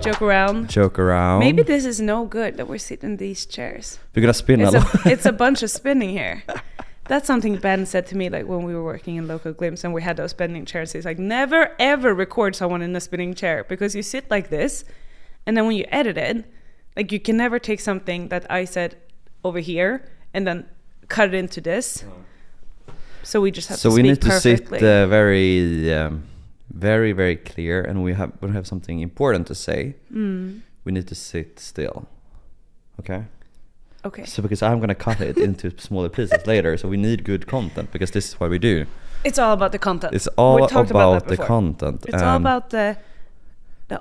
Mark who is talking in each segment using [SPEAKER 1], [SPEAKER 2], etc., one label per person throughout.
[SPEAKER 1] Joke around.
[SPEAKER 2] Joke around.
[SPEAKER 1] Maybe this is no good that we're sitting in these chairs.
[SPEAKER 2] We're gonna spin a lot.
[SPEAKER 1] It's a bunch of spinning here. That's something Ben said to me, like when we were working in Local Glimpse and we had those spinning chairs. He's like, never ever record someone in a spinning chair because you sit like this, and then when you edit it, like you can never take something that I said over here and then cut it into this. So we just have to speak perfectly.
[SPEAKER 2] So we need to sit very, very clear, and we have something important to say. We need to sit still. Okay.
[SPEAKER 1] Okay.
[SPEAKER 2] So because I'm gonna cut it into smaller pieces later, so we need good content because this is what we do.
[SPEAKER 1] It's all about the content.
[SPEAKER 2] It's all about the content.
[SPEAKER 1] It's all about the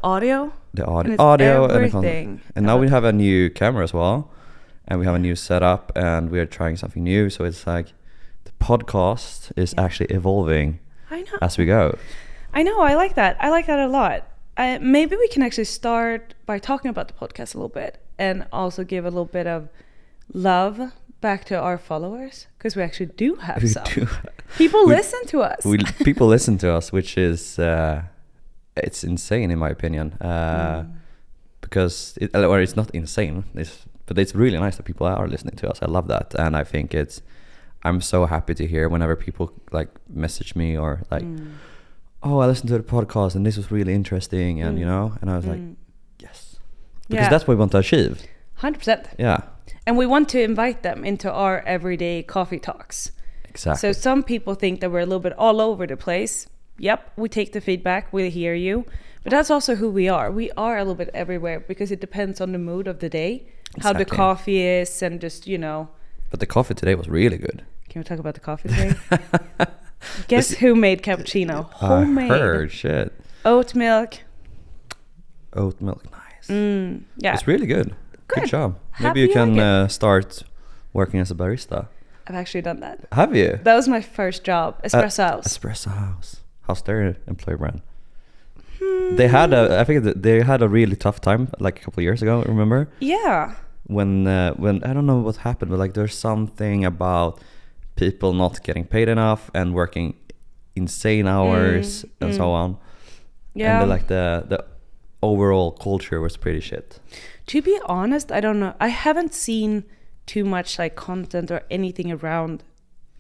[SPEAKER 1] audio.
[SPEAKER 2] The
[SPEAKER 1] and
[SPEAKER 2] audio
[SPEAKER 1] and
[SPEAKER 2] the content. And now we have a new camera as well, and we have a new setup, and we are trying something new. So it's like the podcast is actually evolving.
[SPEAKER 1] I know.
[SPEAKER 2] As we go.
[SPEAKER 1] I know. I like that. I like that a lot. Maybe we can actually start by talking about the podcast a little bit, and also give a little bit of love back to our followers, because we actually do have some. People listen to us.
[SPEAKER 2] People listen to us, which is it's insane in my opinion. Because it's not insane. But it's really nice that people are listening to us. I love that, and I think I'm so happy to hear whenever people like message me or like, oh, I listened to the podcast and this was really interesting, and you know, and I was like, yes, because that's what we want to achieve.
[SPEAKER 1] 100%.
[SPEAKER 2] Yeah.
[SPEAKER 1] And we want to invite them into our everyday coffee talks.
[SPEAKER 2] Exactly.
[SPEAKER 1] So some people think that we're a little bit all over the place. Yep, we take the feedback, we hear you. But that's also who we are. We are a little bit everywhere because it depends on the mood of the day, how the coffee is, and just, you know.
[SPEAKER 2] But the coffee today was really good.
[SPEAKER 1] Can we talk about the coffee today? Guess who made cappuccino? Homemade.
[SPEAKER 2] I heard, shit.
[SPEAKER 1] Oat milk.
[SPEAKER 2] Nice.
[SPEAKER 1] Yeah.
[SPEAKER 2] It's really good. Good job. Maybe you can start working as a barista.
[SPEAKER 1] I've actually done that.
[SPEAKER 2] Have you?
[SPEAKER 1] That was my first job. Espresso House.
[SPEAKER 2] Espresso House. How's their employer brand? They had I think they had a really tough time like a couple of years ago, remember?
[SPEAKER 1] Yeah.
[SPEAKER 2] When I don't know what happened, but like there's something about people not getting paid enough and working insane hours and so on. Yeah. And the overall culture was pretty shit. To
[SPEAKER 1] be honest, I don't know. I haven't seen too much like content or anything around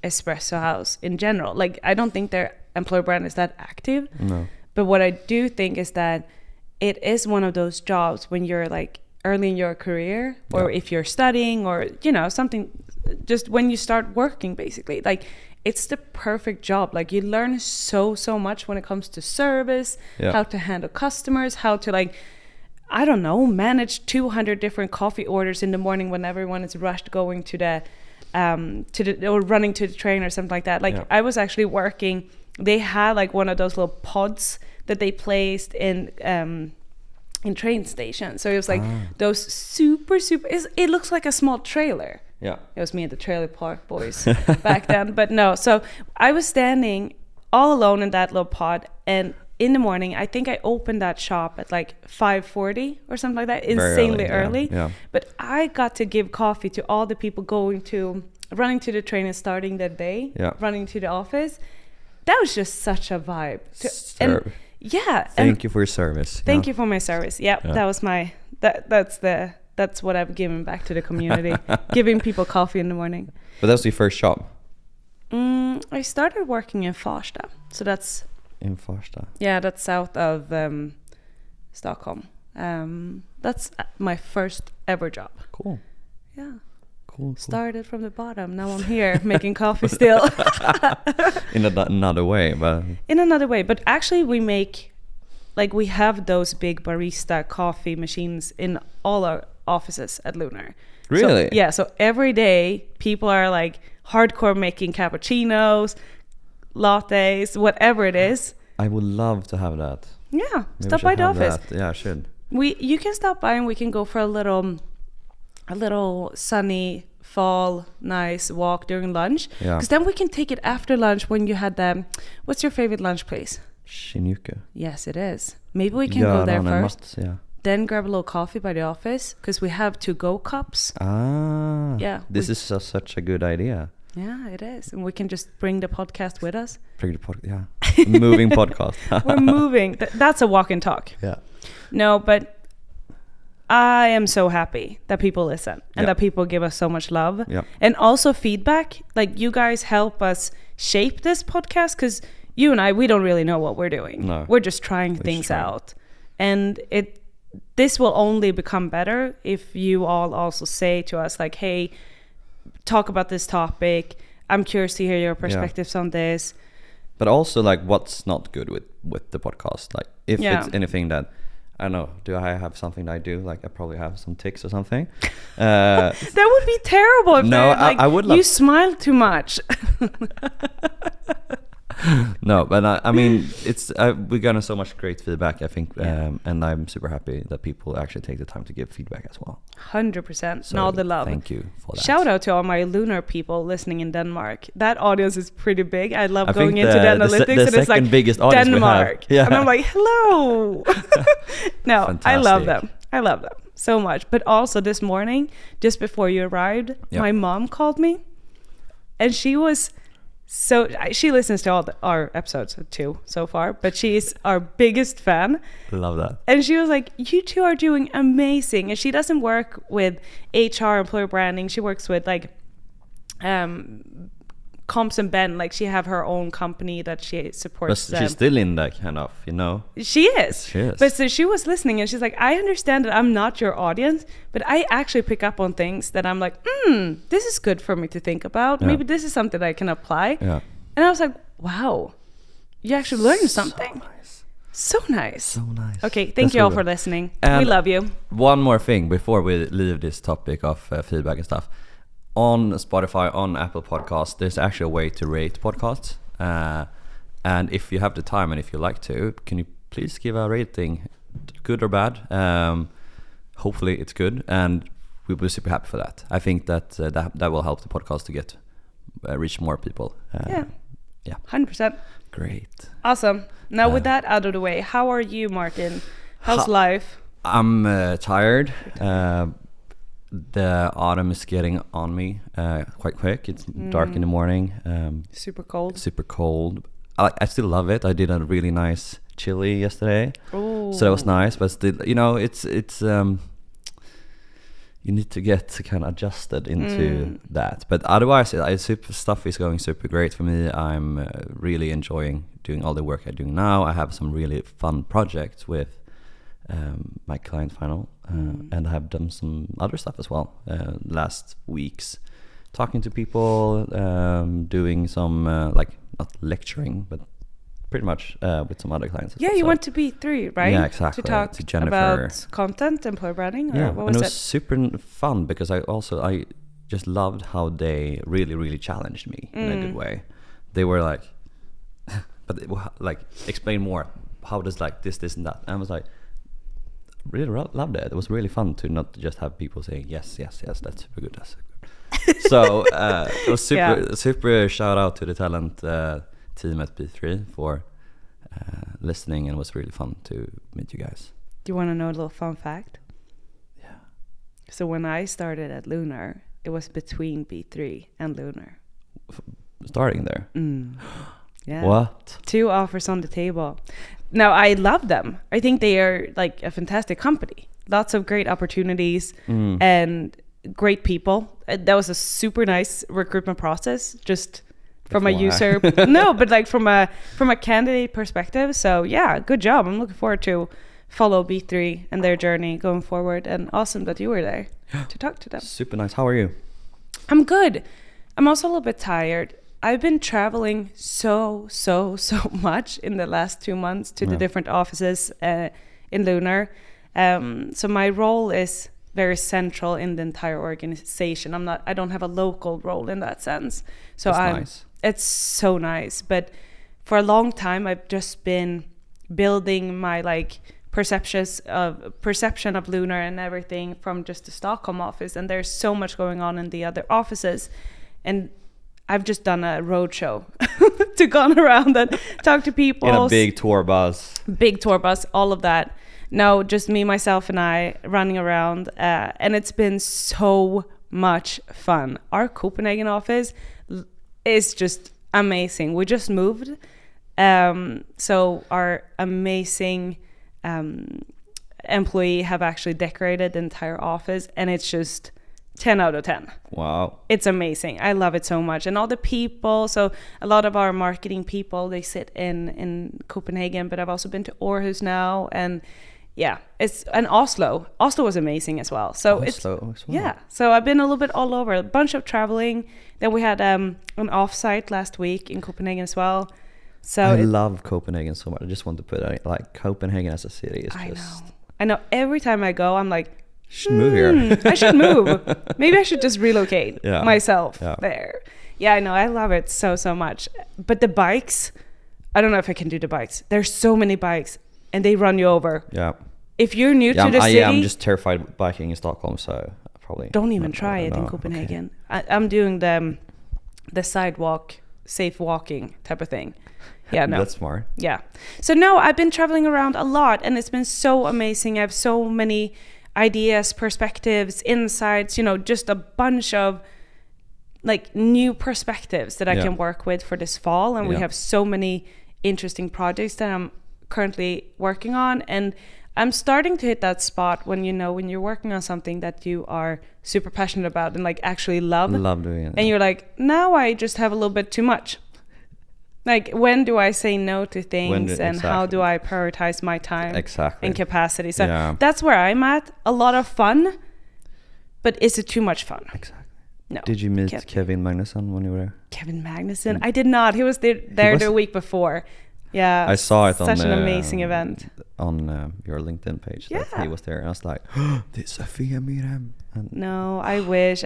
[SPEAKER 1] Espresso House in general. Like I don't think their employer brand is that active. No. But what I do think is that it is one of those jobs when you're like early in your career, or if you're studying, or you know, something, just when you start working, basically, like it's the perfect job. Like you learn so much when it comes to service, how to handle customers, how to like, I don't know, manage 200 different coffee orders in the morning when everyone is rushed going to the or running to the train or something like that. Like I was actually working, they had like one of those little pods that they placed in train stations. So it was like those super, it looks like a small trailer. Yeah. It was me and the trailer park boys back then. But no, so I was standing all alone in that little pod, and in the morning, I think I opened that shop at like 5:40 or something like that, insanely early. Yeah. But I got to give coffee to all the people running to the train and starting their day, running to the office. That was just such a vibe. Thank
[SPEAKER 2] you for your service.
[SPEAKER 1] Thank you for my service. That was my that's what I've given back to the community, giving people coffee in the morning.
[SPEAKER 2] But that was your first job?
[SPEAKER 1] I started working in Farsta, so that's
[SPEAKER 2] in Farsta.
[SPEAKER 1] Yeah, that's south of Stockholm. That's my first ever job.
[SPEAKER 2] Cool.
[SPEAKER 1] Yeah.
[SPEAKER 2] Cool.
[SPEAKER 1] Started from the bottom. Now I'm here making coffee still.
[SPEAKER 2] In another way, but.
[SPEAKER 1] In another way, but actually we have those big barista coffee machines in all our offices at Lunar.
[SPEAKER 2] Really?
[SPEAKER 1] So every day people are like hardcore making cappuccinos, lattes, whatever it is.
[SPEAKER 2] I would love to have that.
[SPEAKER 1] Yeah, maybe stop by the office.
[SPEAKER 2] That. Yeah, I should.
[SPEAKER 1] You can stop by and we can go for a little sunny fall nice walk during lunch. Yeah. Because then we can take it after lunch when you had what's your favorite lunch place?
[SPEAKER 2] Shinjuku.
[SPEAKER 1] Yes, it is. Maybe we can go there first. Then grab a little coffee by the office because we have to-go cups. Yeah.
[SPEAKER 2] This is such a good idea.
[SPEAKER 1] Yeah, it is. And we can just bring the podcast with us.
[SPEAKER 2] Moving podcast.
[SPEAKER 1] We're moving. That's a walk and talk.
[SPEAKER 2] Yeah.
[SPEAKER 1] No, but I am so happy that people listen and that people give us so much love. And also feedback. Like, you guys help us shape this podcast, because you and I, we don't really know what we're doing.
[SPEAKER 2] No.
[SPEAKER 1] We're just trying things out. And this will only become better if you all also say to us, like, hey, talk about this topic. I'm curious to hear your perspectives on this.
[SPEAKER 2] But also, like, what's not good with the podcast? Like, if it's anything that, I don't know, do I have something that I do? Like, I probably have some tics or something.
[SPEAKER 1] That would be terrible if
[SPEAKER 2] I would love...
[SPEAKER 1] You smile too much.
[SPEAKER 2] No, but I mean, it's we're getting so much great feedback, I think, and I'm super happy that people actually take the time to give feedback as well.
[SPEAKER 1] 100%.
[SPEAKER 2] So
[SPEAKER 1] and all the love.
[SPEAKER 2] Thank you for that.
[SPEAKER 1] Shout out to all my lunar people listening in Denmark. That audience is pretty big. I love going into the analytics, and it's like
[SPEAKER 2] biggest audience
[SPEAKER 1] Denmark.
[SPEAKER 2] We have.
[SPEAKER 1] And I'm like, hello. No,
[SPEAKER 2] Fantastic.
[SPEAKER 1] I love them. I love them so much. But also this morning, just before you arrived, my mom called me, and she was... So she listens to all our episodes too so far, but she's our biggest fan.
[SPEAKER 2] Love that.
[SPEAKER 1] And she was like, you two are doing amazing. And she doesn't work with HR, employer branding. She works with like Comps and Ben. Like, she have her own company that she supports.
[SPEAKER 2] But she's still in that kind of, you know.
[SPEAKER 1] She is. But so she was listening, and she's like, I understand that I'm not your audience, but I actually pick up on things that I'm like, this is good for me to think about. Maybe this is something I can apply. And I was like, wow, you actually learned something. So nice. Okay, thank you all for listening. We love you.
[SPEAKER 2] One more thing before we leave this topic of feedback and stuff. On Spotify, on Apple Podcasts, there's actually a way to rate podcasts. And if you have the time and if you like to, can you please give a rating, good or bad? Hopefully it's good, and we'll be super happy for that. I think that that will help the podcast to get reach more people.
[SPEAKER 1] Yeah, 100%.
[SPEAKER 2] Great.
[SPEAKER 1] Awesome. Now with that out of the way, how are you, Martin? How's life?
[SPEAKER 2] I'm tired. The autumn is getting on me quite quick. It's dark in the morning.
[SPEAKER 1] Super cold.
[SPEAKER 2] I still love it. I did a really nice chili yesterday.
[SPEAKER 1] Ooh.
[SPEAKER 2] So that was nice. But still, you know, it's you need to get kind of adjusted into that. But otherwise, stuff is going super great for me. I'm really enjoying doing all the work I'm doing now. I have some really fun projects with my client final, and I have done some other stuff as well last weeks, talking to people, doing some like not lecturing, but pretty much with some other clients.
[SPEAKER 1] Yeah, you went to B3, right?
[SPEAKER 2] Yeah, exactly.
[SPEAKER 1] To talk
[SPEAKER 2] to Jennifer
[SPEAKER 1] about content, employer branding.
[SPEAKER 2] Yeah,
[SPEAKER 1] or what
[SPEAKER 2] and
[SPEAKER 1] was
[SPEAKER 2] it was super fun because I just loved how they really challenged me in a good way. They were like, like explain more. How does like this and that? And I was like, really loved it. It was really fun to not just have people saying yes, that's super good. So it was super shout out to the talent team at B3 for listening, and it was really fun to meet you guys.
[SPEAKER 1] Do you want to know a little fun fact?
[SPEAKER 2] Yeah.
[SPEAKER 1] So when I started at Lunar, it was between B3 and Lunar.
[SPEAKER 2] Starting there?
[SPEAKER 1] Yeah.
[SPEAKER 2] What?
[SPEAKER 1] 2 offers on the table. Now, I love them. I think they are like a fantastic company. Lots of great opportunities and great people. That was a super nice recruitment process, just from a user. No, but like from a candidate perspective. So yeah, good job. I'm looking forward to follow B3 and their journey going forward. And awesome that you were there to talk to them.
[SPEAKER 2] Super nice. How are you?
[SPEAKER 1] I'm good. I'm also a little bit tired. I've been traveling so much in the last 2 months to the different offices in Lunar. So my role is very central in the entire organization. I don't have a local role in that sense. So
[SPEAKER 2] nice.
[SPEAKER 1] It's so nice. But for a long time, I've just been building my like perception of Lunar and everything from just the Stockholm office. And there's so much going on in the other offices. And I've just done a roadshow to go around and talk to people.
[SPEAKER 2] In a big tour bus.
[SPEAKER 1] All of that. No, just me, myself, and I running around. And it's been so much fun. Our Copenhagen office is just amazing. We just moved. So our amazing employee have actually decorated the entire office, and it's just 10 out of 10.
[SPEAKER 2] Wow.
[SPEAKER 1] It's amazing. I love it so much. And all the people, so a lot of our marketing people, they sit in Copenhagen, but I've also been to Aarhus now, and yeah, and Oslo was amazing as well. So yeah, so I've been a little bit all over, a bunch of traveling. Then we had an offsite last week in Copenhagen as well. So
[SPEAKER 2] I love Copenhagen so much. I just want to put it like Copenhagen as a city is
[SPEAKER 1] I know every time I go, I'm like,
[SPEAKER 2] should move here.
[SPEAKER 1] I should move. Maybe I should just relocate myself there. Yeah, I know. I love it so much. But the bikes, I don't know if I can do the bikes. There's so many bikes, and they run you over.
[SPEAKER 2] Yeah.
[SPEAKER 1] If you're new to the city,
[SPEAKER 2] I'm just terrified of biking in Stockholm, so I probably
[SPEAKER 1] don't even try it in Copenhagen. Okay. I'm doing the sidewalk, safe walking type of thing. Yeah, no.
[SPEAKER 2] That's smart.
[SPEAKER 1] Yeah. So no, I've been traveling around a lot, and it's been so amazing. I have so many ideas, perspectives, insights, just a bunch of like new perspectives that I can work with for this fall. And we have so many interesting projects that I'm currently working on. And I'm starting to hit that spot when you're working on something that you are super passionate about and like actually love
[SPEAKER 2] doing it.
[SPEAKER 1] And you're like, now I just have a little bit too much. Like, when do I say no to things how do I prioritize my time and capacity? So that's where I'm at. A lot of fun, but is it too much fun?
[SPEAKER 2] Exactly.
[SPEAKER 1] No.
[SPEAKER 2] Did you meet Kevin Magnusson when you were there?
[SPEAKER 1] Kevin Magnusson? I did not. He was there the week before. Yeah.
[SPEAKER 2] I saw it
[SPEAKER 1] such an amazing event.
[SPEAKER 2] On your LinkedIn page.
[SPEAKER 1] Yeah.
[SPEAKER 2] That he was there. And I was like, oh, did Sophia meet him?
[SPEAKER 1] No, I wish.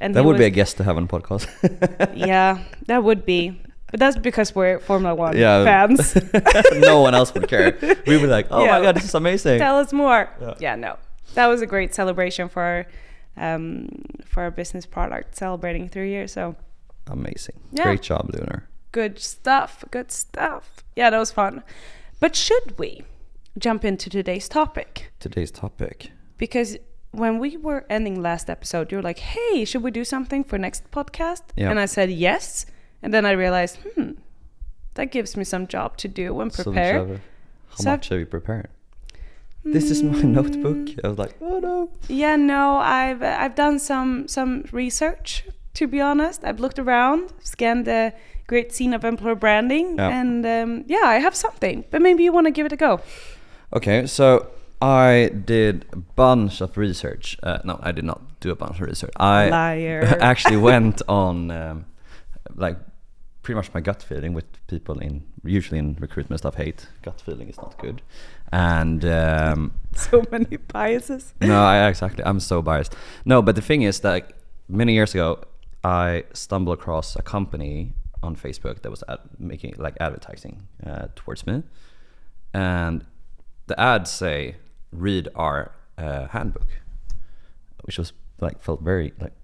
[SPEAKER 1] And
[SPEAKER 2] that would be a guest to have on a podcast.
[SPEAKER 1] Yeah, that would be. But that's because we're Formula One fans.
[SPEAKER 2] No one else would care. We were like, oh my God, this is amazing.
[SPEAKER 1] Tell us more. Yeah, no. That was a great celebration for our business product, celebrating 3 years. So
[SPEAKER 2] amazing. Yeah. Great job, Lunar.
[SPEAKER 1] Good stuff. Yeah, that was fun. But should we jump into today's topic? Because when we were ending last episode, you were like, hey, should we do something for next podcast? Yeah. And I said yes. And then I realized, that gives me some job to do and prepare.
[SPEAKER 2] How much have you prepared? This is my notebook. I was like, oh no.
[SPEAKER 1] Yeah, no, I've done some research, to be honest. I've looked around, scanned the great scene of employer branding, and I have something. But maybe you want to give it a go. Okay,
[SPEAKER 2] so I did a bunch of research. No, I did not do a bunch of research.
[SPEAKER 1] Liar.
[SPEAKER 2] Actually went on like pretty much my gut feeling, with people usually in recruitment stuff hate gut feeling is not good, and
[SPEAKER 1] so many biases.
[SPEAKER 2] No, I'm so biased. No, but the thing is that many years ago I stumbled across a company on Facebook that was making like advertising towards me, and the ads say read our handbook, which was like felt very like,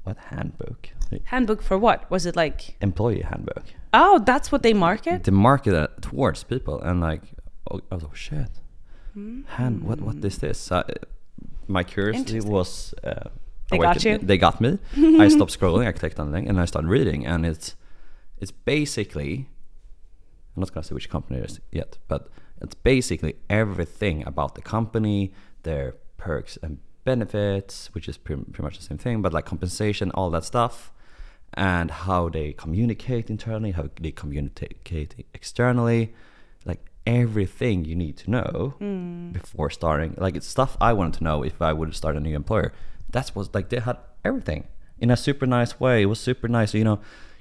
[SPEAKER 2] what handbook?
[SPEAKER 1] Handbook for what? Was it like
[SPEAKER 2] employee handbook?
[SPEAKER 1] Oh, that's what they market?
[SPEAKER 2] They market it towards people, and like, I was like, shit. What is this? My curiosity was
[SPEAKER 1] They
[SPEAKER 2] got me. I stopped scrolling, I clicked on the link, and I started reading, and it's basically, I'm not gonna say which company it is yet, but it's basically everything about the company, their perks and benefits, which is pretty much the same thing, but like compensation, all that stuff, and how they communicate internally, how they communicate externally, like everything you need to know before starting. Like, it's stuff I wanted to know if I would start a new employer. That was like, they had everything in a super nice way. It was super nice,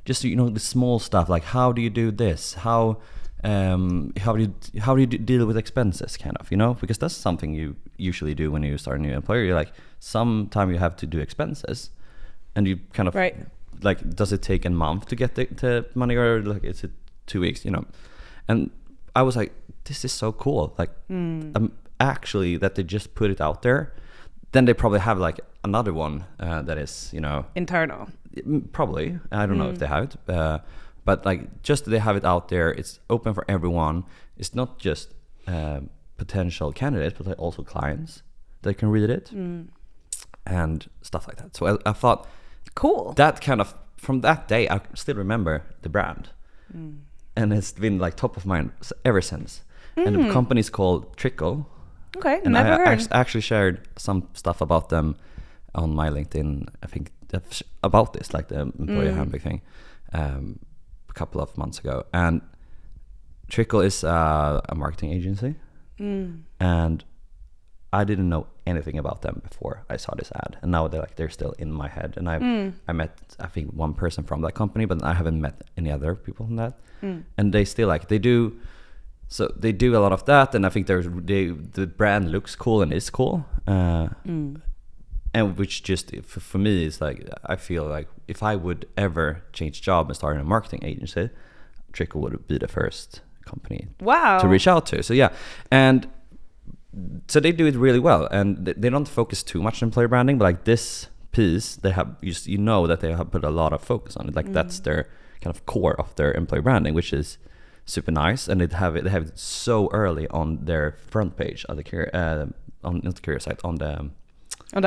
[SPEAKER 2] just the small stuff, like how do you do this, how do you deal with expenses, kind of, because that's something you usually do when you start a new employer. You're like, sometime you have to do expenses, and you kind of like, does it take a month to get the money, or like, is it 2 weeks, and I was like, this is so cool, like actually that they just put it out there. Then they probably have like another one that is
[SPEAKER 1] internal,
[SPEAKER 2] probably, I don't know if they have it, but like, just they have it out there. It's open for everyone. It's not just potential candidates, but like also clients that can read it and stuff like that. So I thought,
[SPEAKER 1] cool.
[SPEAKER 2] That kind of, from that day, I still remember the brand, and it's been like top of mind ever since. And the company's called Trickle.
[SPEAKER 1] Okay,
[SPEAKER 2] and
[SPEAKER 1] never
[SPEAKER 2] I
[SPEAKER 1] heard.
[SPEAKER 2] actually shared some stuff about them on my LinkedIn. I think about this, like the employee handbook thing, a couple of months ago. And Trickle is a marketing agency, and I didn't know anything about them before I saw this ad, and now they're still in my head. And I met, I think, one person from that company, but I haven't met any other people from that. And they still they do a lot of that, and I think the brand looks cool and is cool, and which just for me is like, I feel like if I would ever change job and start in a marketing agency, Trickle would be the first company to reach out to. So yeah, and so they do it really well, and they don't focus too much on employer branding, but like this piece, they have that they have put a lot of focus on it. Like that's their kind of core of their employer branding, which is super nice, and they have it so early on their front page of the career site, on the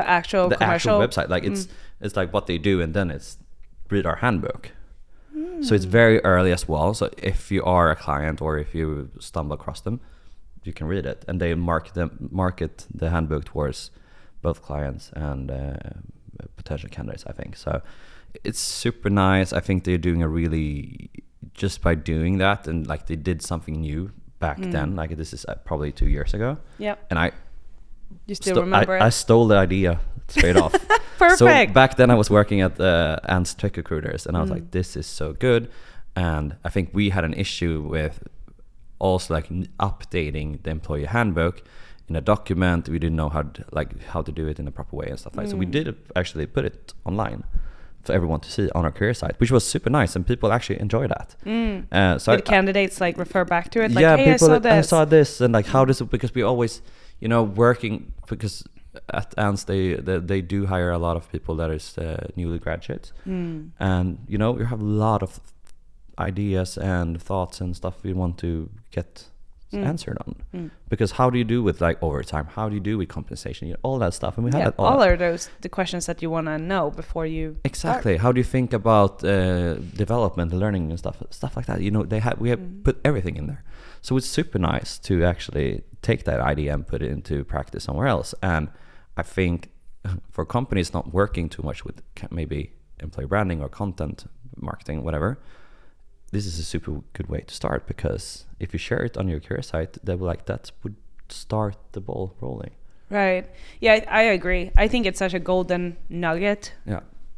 [SPEAKER 1] actual
[SPEAKER 2] website. Like it's like what they do, and then it's read our handbook. So it's very early as well. So if you are a client or if you stumble across them, you can read it, and they market the handbook towards both clients and potential candidates, I think. So it's super nice. I think they're doing a really, just by doing that, and like they did something new back then. Like this is probably 2 years ago.
[SPEAKER 1] Yeah.
[SPEAKER 2] And
[SPEAKER 1] you still remember it?
[SPEAKER 2] I stole the idea straight off.
[SPEAKER 1] Perfect.
[SPEAKER 2] So back then I was working at Ant's Tech Recruiters, and I was like, this is so good. And I think we had an issue with also like updating the employee handbook in a document. We didn't know how to do it in a proper way and stuff like that. So we did actually put it online for everyone to see on our career site, which was super nice, and people actually enjoy that. So
[SPEAKER 1] did candidates like refer back to it? Like,
[SPEAKER 2] yeah,
[SPEAKER 1] hey,
[SPEAKER 2] people,
[SPEAKER 1] I saw this,
[SPEAKER 2] and like how does it, because we always, working, because at ANS they do hire a lot of people that is newly graduates, and you have a lot of ideas and thoughts and stuff we want to get answered on, because how do you do with like overtime, how do you do with compensation, all that stuff, and we had
[SPEAKER 1] all are those the questions that you want to know before you
[SPEAKER 2] exactly
[SPEAKER 1] start.
[SPEAKER 2] How do you think about development, learning and stuff like that. We have put everything in there, so it's super nice to actually take that idea and put it into practice somewhere else. And I think for companies not working too much with maybe employee branding or content marketing, whatever, this is a super good way to start, because if you share it on your career site, they will that would start the ball rolling.
[SPEAKER 1] Right. Yeah, I agree. I think it's such a golden nugget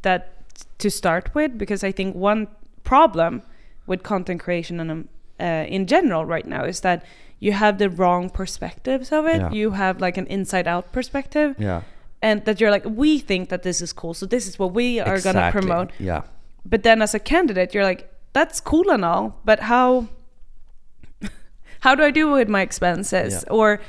[SPEAKER 1] that to start with, because I think one problem with content creation and in general right now is that you have the wrong perspectives of it. You have like an inside out perspective. Yeah. And that you're like, we think that this is cool, so this is what we are going to promote. Yeah. But then as a candidate, you're like, that's cool and all, but how do I do with my expenses? Or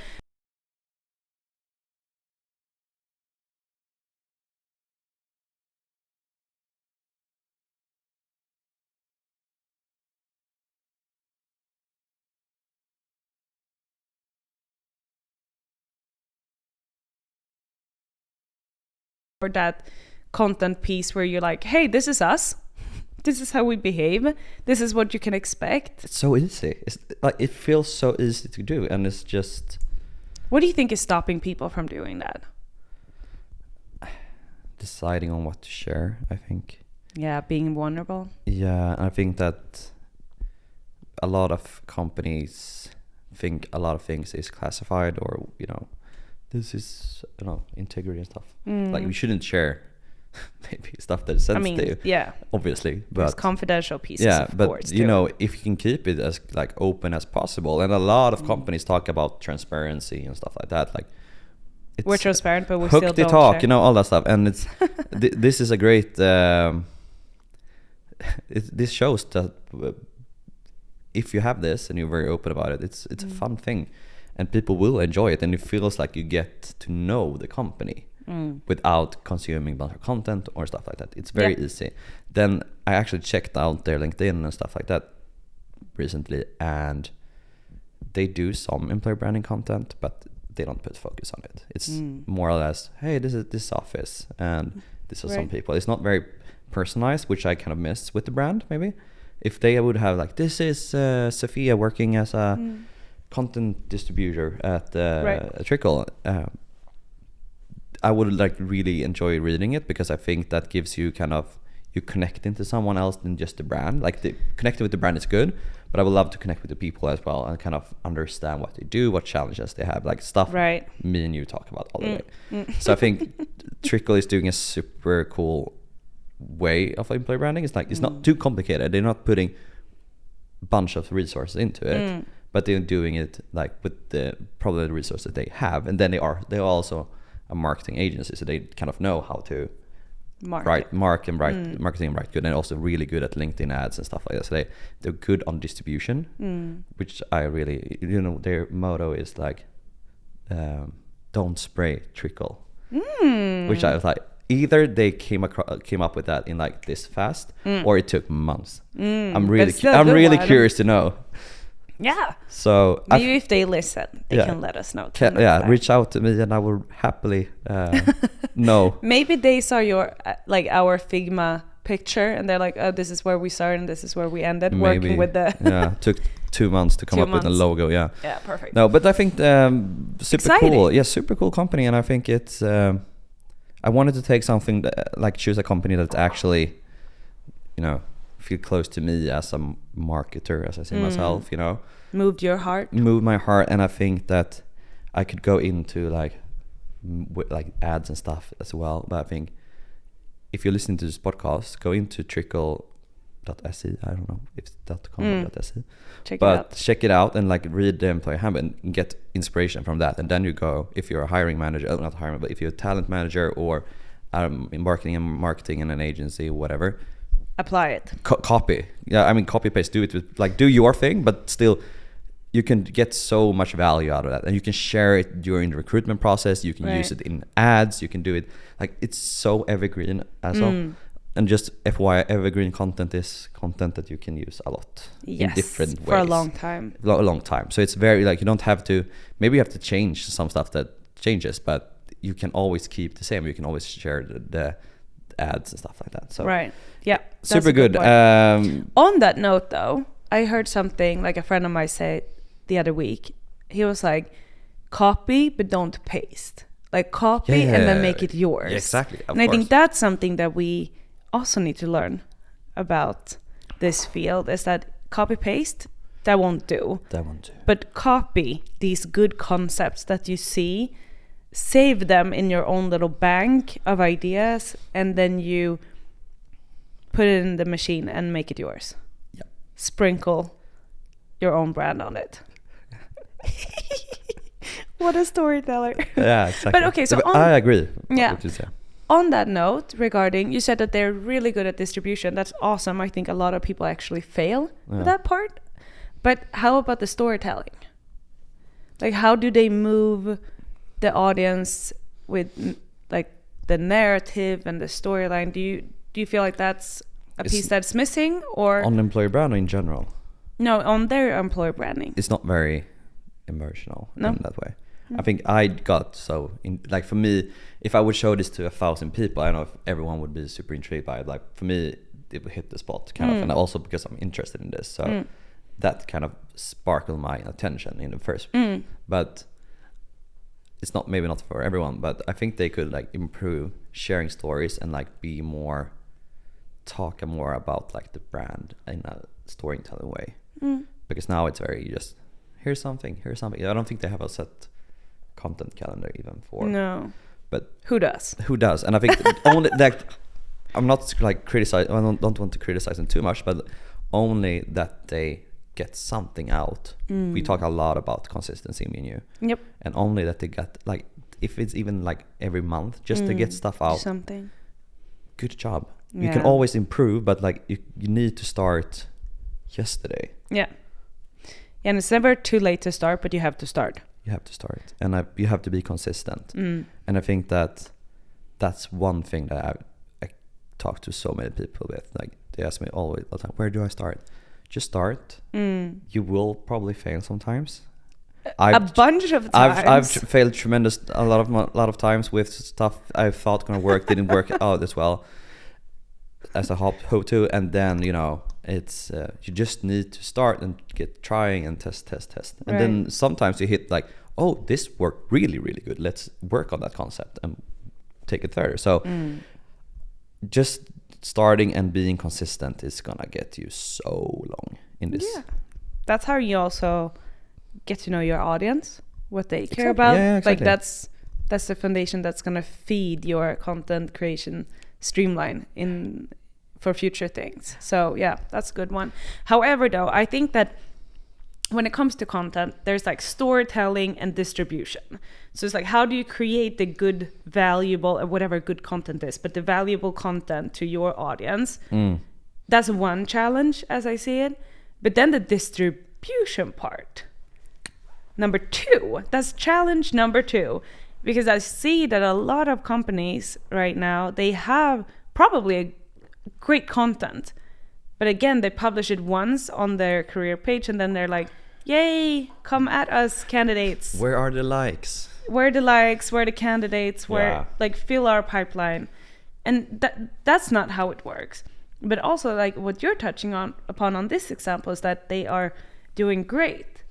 [SPEAKER 1] that content piece where you're like, hey, this is us. This is how we behave. This is what you can expect.
[SPEAKER 2] It's so easy. It's like, it feels so easy to do, and it's just.
[SPEAKER 1] What do you think is stopping people from doing that?
[SPEAKER 2] Deciding on what to share, I think.
[SPEAKER 1] Yeah, being vulnerable.
[SPEAKER 2] Yeah, I think that a lot of companies think a lot of things is classified, or this is integrity and stuff. Like we shouldn't share. Maybe stuff that is sensitive. Obviously, but
[SPEAKER 1] there's confidential pieces. Of
[SPEAKER 2] but
[SPEAKER 1] course,
[SPEAKER 2] if you can keep it as like open as possible, and a lot of companies talk about transparency and stuff like that. Like
[SPEAKER 1] we're transparent, but we still don't
[SPEAKER 2] talk,
[SPEAKER 1] share.
[SPEAKER 2] All that stuff, and it's this is a great. This shows that if you have this and you're very open about it, it's a fun thing, and people will enjoy it, and it feels like you get to know the company. Without consuming a bunch of content or stuff like that. It's very easy. Then I actually checked out their LinkedIn and stuff like that recently, and they do some employer branding content, but they don't put focus on it. It's more or less, hey, this is this office, and this is some people. It's not very personalized, which I kind of miss with the brand. Maybe if they would have like, this is Sophia working as a content distributor at Trickle, I would like really enjoy reading it, because I think that gives you kind of, you connect into someone else than just the brand. Like connecting with the brand is good, but I would love to connect with the people as well and kind of understand what they do, what challenges they have, like stuff me and you talk about all the way. So I think Trickle is doing a super cool way of employee branding. It's like, it's not too complicated. They're not putting a bunch of resources into it, but they're doing it like with the probably the resources they have, and then they're also a marketing agency, so they kind of know how to write marketing right good, and also really good at LinkedIn ads and stuff like that. So they're good on distribution, which I really, their motto is like, don't spray, trickle, which I was like, either they came up with that in like this fast, or it took months. I'm really curious to know.
[SPEAKER 1] Yeah.
[SPEAKER 2] So
[SPEAKER 1] maybe if they listen, they can let us know.
[SPEAKER 2] Reach out to me and I will happily know.
[SPEAKER 1] Maybe they saw your our Figma picture and they're like, oh, this is where we started and this is where we ended. Maybe. Working with the
[SPEAKER 2] took 2 months to come up with a logo. Yeah,
[SPEAKER 1] perfect.
[SPEAKER 2] No, but I think super exciting. Cool. Yeah, super cool company, and I think it's I wanted to take something choose a company that's actually feel close to me as a marketer, as I see myself,
[SPEAKER 1] moved my heart.
[SPEAKER 2] And I think that I could go into like ads and stuff as well. But I think if you're listening to this podcast, go into trickle.se. I don't know if it's .com.se, check it out and read the employee handbook and get inspiration from that. And then you go, if you're a hiring manager, not hiring, but if you're a talent manager or in marketing in an agency, whatever,
[SPEAKER 1] apply it.
[SPEAKER 2] Copy. Yeah, I mean, copy paste. Do it with do your thing, but still, you can get so much value out of that, and you can share it during the recruitment process. You can use it in ads. You can do it it's so evergreen as well. And just FYI, evergreen content is content that you can use a lot in different ways
[SPEAKER 1] for a long time.
[SPEAKER 2] A long time. So it's very you don't have to. Maybe you have to change some stuff that changes, but you can always keep the same. You can always share the ads and stuff like that. So
[SPEAKER 1] yeah,
[SPEAKER 2] super good.
[SPEAKER 1] On that note, though, I heard something a friend of mine say the other week. He was like, copy but don't paste. Copy and then make it yours.
[SPEAKER 2] Yeah, exactly.
[SPEAKER 1] And I think that's something that we also need to learn about this field, is that copy paste, that won't do. But copy these good concepts that you see, save them in your own little bank of ideas, and then you put it in the machine and make it yours.
[SPEAKER 2] Yeah.
[SPEAKER 1] Sprinkle your own brand on it. What a storyteller.
[SPEAKER 2] Yeah, exactly.
[SPEAKER 1] But okay, so
[SPEAKER 2] I agree.
[SPEAKER 1] Yeah. On that note, regarding, you said that they're really good at distribution. That's awesome. I think a lot of people actually fail with that part. But how about the storytelling? How do they move the audience with the narrative and the storyline? Do you feel like that's a piece that's missing, or
[SPEAKER 2] on employer branding in general?
[SPEAKER 1] No, on their employer branding.
[SPEAKER 2] It's not very emotional in that way. I think I got for me, if I would show this to 1,000 people, I don't know if everyone would be super intrigued by it. For me, it would hit the spot kind of, and also because I'm interested in this, so that kind of sparkled my attention in the first. But it's maybe not for everyone, but I think they could improve sharing stories and talk more about the brand in a storytelling way. Because now it's very just here's something. I don't think they have a set content calendar even for.
[SPEAKER 1] No.
[SPEAKER 2] But
[SPEAKER 1] who does?
[SPEAKER 2] And I think only I'm not criticizing. I don't want to criticize them too much, but only that they get something out. We talk a lot about consistency, me and you.
[SPEAKER 1] Yep.
[SPEAKER 2] And only that they get if it's even every month, just to get stuff out.
[SPEAKER 1] Something.
[SPEAKER 2] Good job. Yeah. You can always improve, but you need to start yesterday.
[SPEAKER 1] Yeah. And it's never too late to start, but you have to start. And you have to be consistent. And I think that's one thing that I talk to so many people with. They ask me all the time, where do I start? Just start. You will probably fail sometimes. A bunch of times.
[SPEAKER 2] I've failed a lot of times with stuff I thought gonna work, didn't work out as well as I hoped to, and then it's you just need to start and get trying and test, and then sometimes you hit like, oh, this worked really, really good. Let's work on that concept and take it further. So just starting and being consistent is gonna get you so long in this. Yeah,
[SPEAKER 1] that's how you also get to know your audience, what they care about.
[SPEAKER 2] Yeah, exactly.
[SPEAKER 1] Like that's the foundation that's gonna feed your content creation streamline for future things. So yeah, that's a good one. However, though, I think that when it comes to content, there's like storytelling and distribution. So it's like, how do you create the good, valuable, or whatever good content is, but the valuable content to your audience? That's one challenge as I see it. But then the distribution part, number 2, that's challenge number 2, because I see that a lot of companies right now, they have probably a great content, but again, they publish it once on their career page and then they're like, yay, come at us, candidates.
[SPEAKER 2] Where are the likes?
[SPEAKER 1] Where are the likes? Where are the candidates? Where like fill our pipeline? And that's not how it works. But also like what you're touching upon on this example is that they are doing great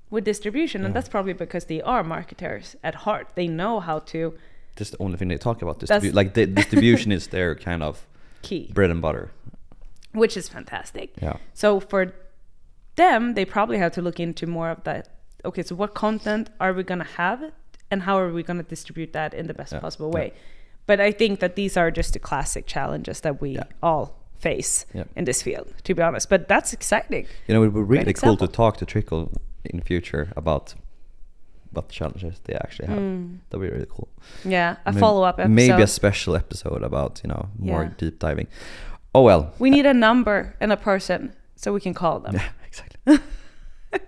[SPEAKER 1] with distribution, and that's probably because they are marketers at heart. They know how to.
[SPEAKER 2] That's the only thing they talk about. Like the distribution is their kind of
[SPEAKER 1] key
[SPEAKER 2] bread and butter,
[SPEAKER 1] which is fantastic.
[SPEAKER 2] Yeah.
[SPEAKER 1] So for them, they probably have to look into more of that. Okay, so what content are we gonna have, and how are we gonna distribute that in the best possible way? Yeah. But I think that these are just the classic challenges that we all face in this field, to be honest. But that's exciting.
[SPEAKER 2] You know, it would be really cool to talk to Trickle in the future about what challenges they actually have. That'd be really cool.
[SPEAKER 1] Yeah, follow-up episode.
[SPEAKER 2] Maybe a special episode about, more deep diving. Oh, well.
[SPEAKER 1] We need a number and a person so we can call them.
[SPEAKER 2] Yeah, exactly.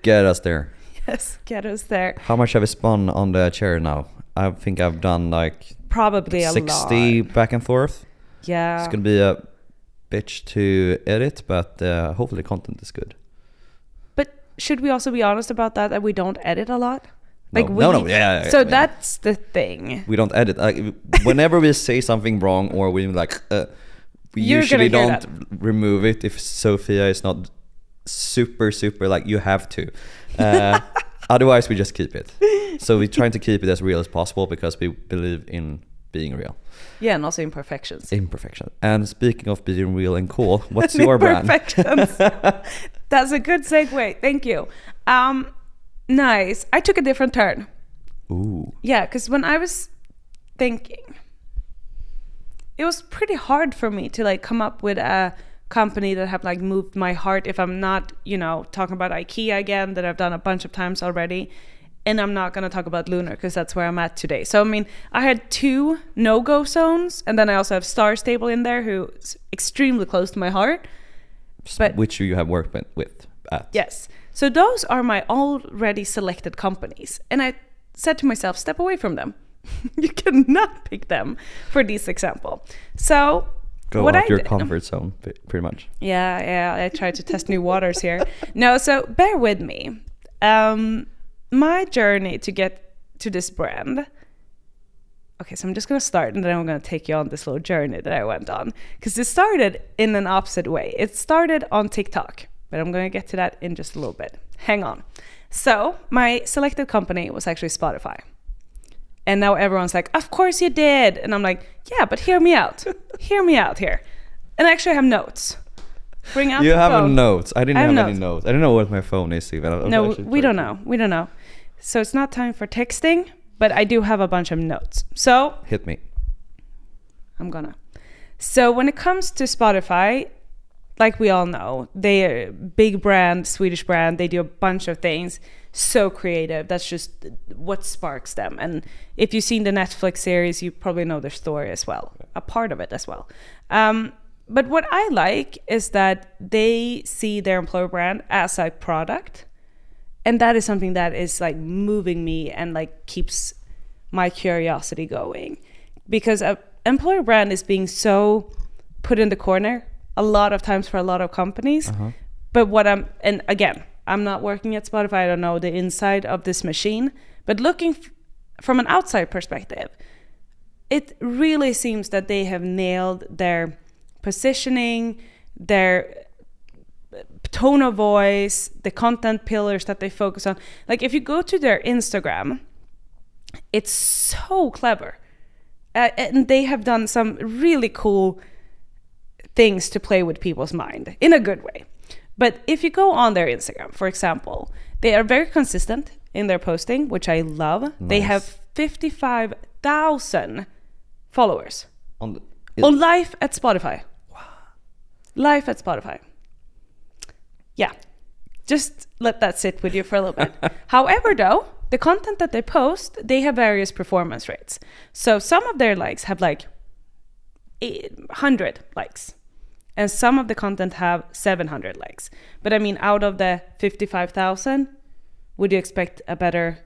[SPEAKER 2] Get us there.
[SPEAKER 1] Yes, get us there.
[SPEAKER 2] How much have I spun on the chair now? I think I've done like
[SPEAKER 1] probably
[SPEAKER 2] 60 back and forth.
[SPEAKER 1] Yeah.
[SPEAKER 2] It's going to be a bitch to edit, but hopefully the content is good.
[SPEAKER 1] But should we also be honest about that we don't edit a lot? Like
[SPEAKER 2] yeah.
[SPEAKER 1] So that's the thing.
[SPEAKER 2] We don't edit. Whenever we say something wrong or we we usually don't remove it if Sophia is not super like you have to. Otherwise we just keep it. So we're trying to keep it as real as possible because we believe in being real.
[SPEAKER 1] Yeah, and also imperfections.
[SPEAKER 2] And speaking of being real and cool, what's your brand?
[SPEAKER 1] Imperfections. That's a good segue. Thank you. Nice. I took a different turn.
[SPEAKER 2] Ooh.
[SPEAKER 1] Yeah, because when I was thinking, it was pretty hard for me to like come up with a company that have like moved my heart. If I'm not, talking about IKEA again, that I've done a bunch of times already, and I'm not going to talk about Lunar because that's where I'm at today. So, I mean, I had 2 no-go zones, and then I also have Star Stable in there, who's extremely close to my heart.
[SPEAKER 2] But which you have worked with at.
[SPEAKER 1] Yes. So those are my already selected companies. And I said to myself, step away from them. You cannot pick them for this example. So
[SPEAKER 2] go out your comfort zone, pretty much.
[SPEAKER 1] Yeah. I try to test new waters here. No, so bear with me. My journey to get to this brand. Okay, so I'm just going to start and then I'm going to take you on this little journey that I went on. Because it started in an opposite way. It started on TikTok. But I'm going to get to that in just a little bit. Hang on. So my selected company was actually Spotify. And now everyone's like, of course you did. And I'm like, yeah, but hear me out. Hear me out here. And actually I have notes. Bring out
[SPEAKER 2] you
[SPEAKER 1] the
[SPEAKER 2] have
[SPEAKER 1] phone.
[SPEAKER 2] Notes. I didn't have any notes. I don't know what my phone is even.
[SPEAKER 1] No, we don't know. We don't know. So it's not time for texting, but I do have a bunch of notes. So
[SPEAKER 2] hit me.
[SPEAKER 1] I'm gonna. So when it comes to Spotify, like we all know, they're a big brand, Swedish brand. They do a bunch of things. So creative. That's just what sparks them. And if you've seen the Netflix series, you probably know their story as well. A part of it as well. But what I like is that they see their employer brand as a product. And that is something that is like moving me and like keeps my curiosity going. Because an employer brand is being so put in the corner a lot of times for a lot of companies. But and again, I'm not working at Spotify. I don't know the inside of this machine. But looking from an outside perspective, it really seems that they have nailed their positioning, their tone of voice, the content pillars that they focus on. Like if you go to their Instagram, it's so clever. And they have done some really cool things to play with people's mind in a good way. But if you go on their Instagram, for example, they are very consistent in their posting, which I love. Nice. They have 55,000 followers on Live at Spotify. Wow. Live at Spotify. Yeah. Just let that sit with you for a little bit. However, though, the content that they post, they have various performance rates. So some of their likes have like 100 likes. And some of the content have 700 likes. But I mean, out of the 55,000, would you expect a better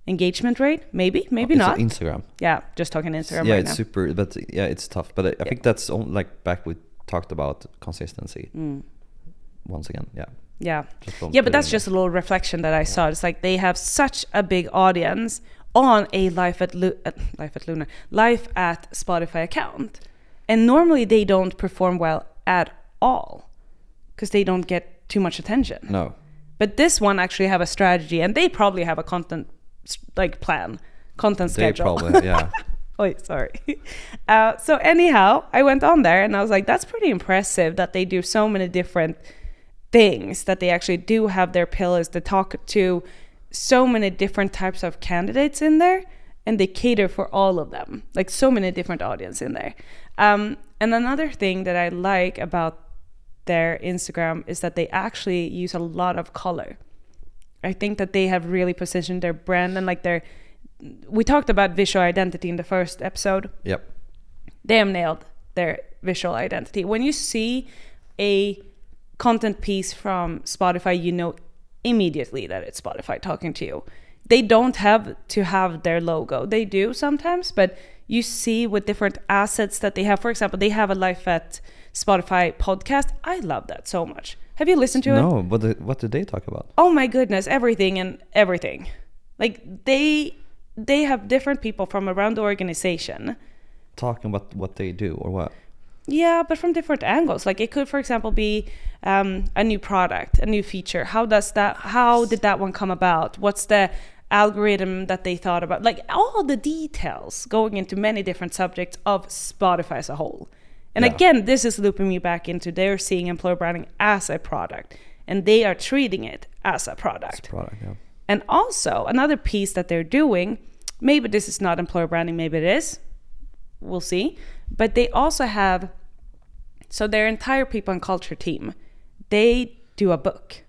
[SPEAKER 1] engagement rate? Maybe not.
[SPEAKER 2] Instagram.
[SPEAKER 1] Yeah, just talking Instagram
[SPEAKER 2] yeah,
[SPEAKER 1] right
[SPEAKER 2] it's
[SPEAKER 1] now.
[SPEAKER 2] super, but yeah, it's tough. But I think that's like back we talked about consistency. Once again, yeah.
[SPEAKER 1] Yeah, but that's just a little reflection that I saw. It's like they have such a big audience on a Live at Spotify account. And normally they don't perform well at all because they don't get too much attention.
[SPEAKER 2] No.
[SPEAKER 1] But this one actually have a strategy, and they probably have a content schedule.
[SPEAKER 2] They probably, yeah.
[SPEAKER 1] Oh, sorry. So anyhow, I went on there and I was like, that's pretty impressive that they do so many different things, that they actually do have their pillars, they talk to so many different types of candidates in there, and they cater for all of them, like so many different audience in there. And another thing that I like about their Instagram is that they actually use a lot of color. I think that they have really positioned their brand and like we talked about visual identity in the first episode.
[SPEAKER 2] Yep.
[SPEAKER 1] They have nailed their visual identity. When you see a content piece from Spotify, you know immediately that it's Spotify talking to you. They don't have to have their logo. They do sometimes, but you see with different assets that they have. For example, they have a Live at Spotify podcast. I love that so much. Have you listened to it?
[SPEAKER 2] No, what did they talk about?
[SPEAKER 1] Oh my goodness, everything. Like they have different people from around the organization.
[SPEAKER 2] Talking about what they do or what?
[SPEAKER 1] Yeah, but from different angles. Like it could, for example, be a new product, a new feature. How did that one come about? What's the algorithm that they thought about? Like all the details going into many different subjects of Spotify as a whole. And again, this is looping me back into they're seeing employer branding as a product, and they are treating it as a product.
[SPEAKER 2] Yeah.
[SPEAKER 1] And also another piece that they're doing, maybe this is not employer branding, maybe it is. We'll see. But they also have, so their entire people and culture team, they do a book.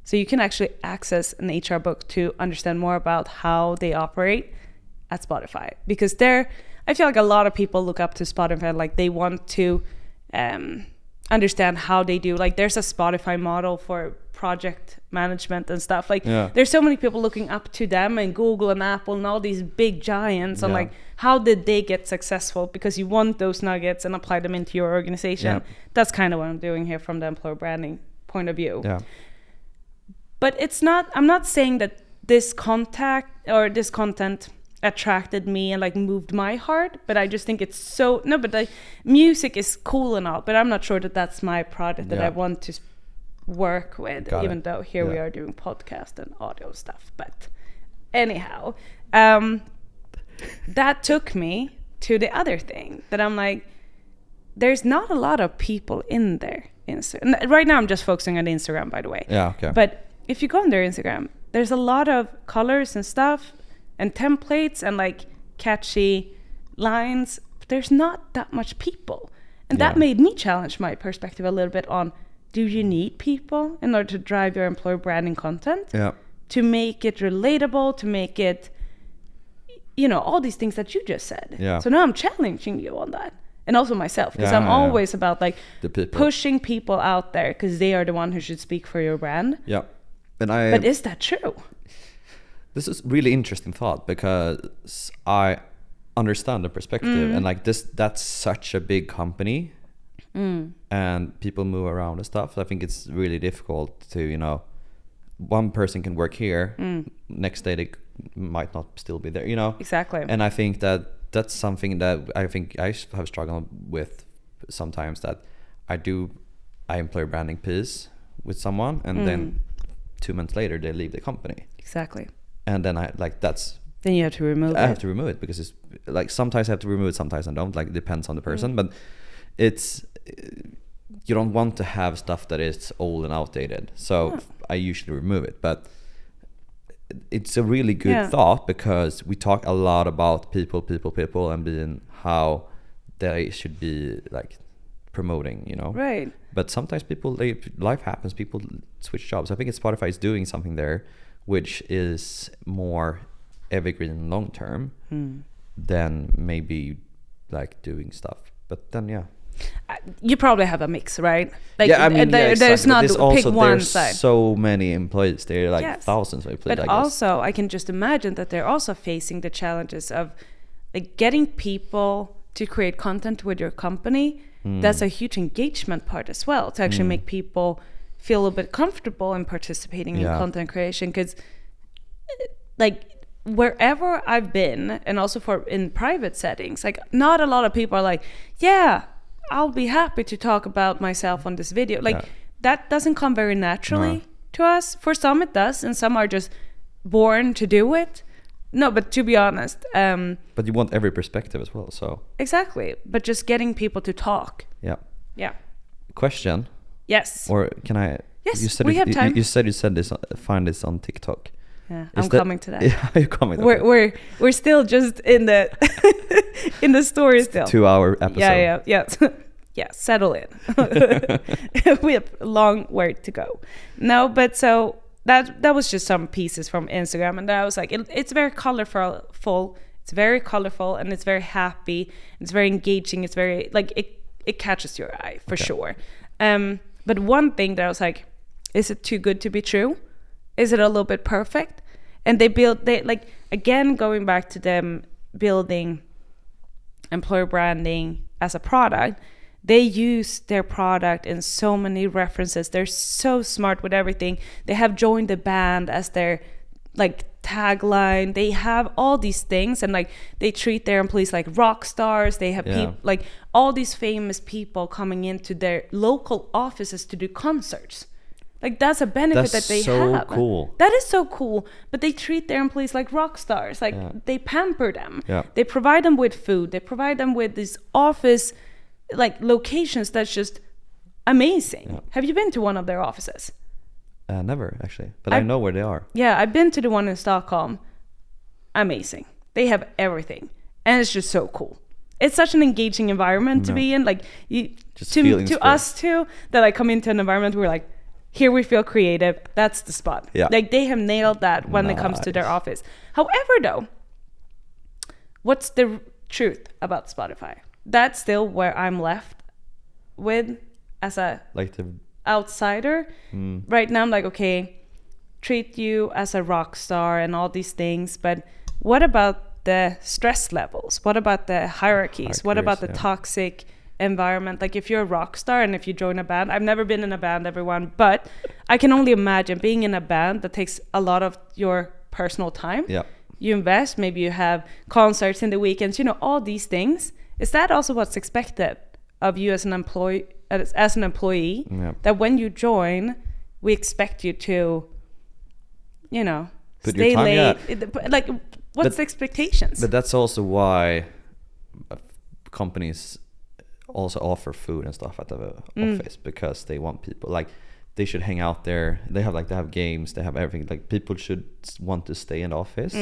[SPEAKER 1] So you can actually access an HR book to understand more about how they operate at Spotify. Because I feel like a lot of people look up to Spotify, like they want to understand how they do. Like there's a Spotify model for project management and stuff. Like there's so many people looking up to them, and Google and Apple and all these big giants. And like, how did they get successful? Because you want those nuggets and apply them into your organization. That's kind of what I'm doing here from the employer branding point of view. Yeah. But I'm not saying that this content attracted me and like moved my heart, but I just think it's but the music is cool and all, but I'm not sure that that's my product that I want to work with, even though here we are doing podcast and audio stuff. But anyhow, that took me to the other thing that I'm like, there's not a lot of people in there. Right now I'm just focusing on Instagram, by the way.
[SPEAKER 2] Yeah, okay.
[SPEAKER 1] But if you go on their Instagram, there's a lot of colors and stuff and templates and like catchy lines. But there's not that much people. And that made me challenge my perspective a little bit on, do you need people in order to drive your employer branding content? Yeah. To make it relatable, to make it, all these things that you just said. Yeah. So now I'm challenging you on that. And also myself, because I'm always about like pushing people out there, because they are the one who should speak for your brand. Yeah. But is that true?
[SPEAKER 2] This is really interesting thought, because I understand the perspective, and like that's such a big company, and people move around and stuff. So I think it's really difficult to, one person can work here, next day they might not still be there, Exactly. And I think that's something that I think I have struggled with sometimes, that I employer branding piece, with someone, and then 2 months later they leave the company.
[SPEAKER 1] Exactly.
[SPEAKER 2] And then that's
[SPEAKER 1] then you have to remove it.
[SPEAKER 2] I have to remove it, because it's like sometimes I have to remove it, sometimes I don't. Like, it depends on the person, but it's you don't want to have stuff that is old and outdated. So I usually remove it, but it's a really good thought, because we talk a lot about people and being how they should be like promoting, you know.
[SPEAKER 1] Right.
[SPEAKER 2] But sometimes life happens, people switch jobs. I think Spotify is doing something there which is more evergreen long term than maybe like doing stuff. But then
[SPEAKER 1] you probably have a mix, right? Like,
[SPEAKER 2] I mean,
[SPEAKER 1] there's not pick one side.
[SPEAKER 2] So many employees, there are like thousands of employees.
[SPEAKER 1] But also, I can just imagine that they're also facing the challenges of like getting people to create content with your company. That's a huge engagement part as well, to actually make people feel a bit comfortable in participating in content creation. Because like wherever I've been, and also in private settings, like not a lot of people are like, I'll be happy to talk about myself on this video. Like that doesn't come very naturally to us. For some it does, and some are just born to do it. No, but to be honest,
[SPEAKER 2] but you want every perspective as well, so
[SPEAKER 1] exactly. But just getting people to talk. Yeah.
[SPEAKER 2] Question.
[SPEAKER 1] Yes.
[SPEAKER 2] Or can I?
[SPEAKER 1] Yes, we have time.
[SPEAKER 2] You said this. Find this on TikTok.
[SPEAKER 1] Yeah, I'm coming to that.
[SPEAKER 2] Yeah, you're coming.
[SPEAKER 1] We're still just in the in the story still.
[SPEAKER 2] 2-hour episode.
[SPEAKER 1] Yeah. Settle in. We have a long way to go. No, but so that was just some pieces from Instagram, and I was like, it's very colorful. It's very colorful, and it's very happy. It's very engaging. It's very like it catches your eye for sure. But one thing that I was like, is it too good to be true? Is it a little bit perfect? And they like, again, going back to them building employer branding as a product, they use their product in so many references. They're so smart with everything. They have joined the band as their like tagline. They have all these things, and like they treat their employees like rock stars. They have people like all these famous people coming into their local offices to do concerts. Like that's a benefit that they have.
[SPEAKER 2] That's so cool.
[SPEAKER 1] That is so cool. But they treat their employees like rock stars. Like they pamper them.
[SPEAKER 2] Yeah.
[SPEAKER 1] They provide them with food. They provide them with these office like locations that's just amazing. Yeah. Have you been to one of their offices?
[SPEAKER 2] Never actually, but I know where they are.
[SPEAKER 1] Yeah, I've been to the one in Stockholm. Amazing. They have everything, and it's just so cool. It's such an engaging environment to be in. Like to us too, that I come into an environment where like, here we feel creative. That's the spot. Yeah. Like they have nailed that when it comes to their office. However, though, what's the truth about Spotify? That's still where I'm left with as a outsider. Right now I'm like, okay, treat you as a rock star and all these things, but what about the stress levels? What about the hierarchies? What about the toxic environment? Like if you're a rock star and if you join a band, I've never been in a band, everyone, but I can only imagine being in a band that takes a lot of your personal time. You invest, maybe you have concerts in the weekends, you know, all these things. Is that also what's expected of you as an employee? That when you join, we expect you to, you know, stay late. Like, what's the expectations?
[SPEAKER 2] But that's also why companies also offer food and stuff at the office, because they want people like they should hang out there. They have games. They have everything. Like people should want to stay in the office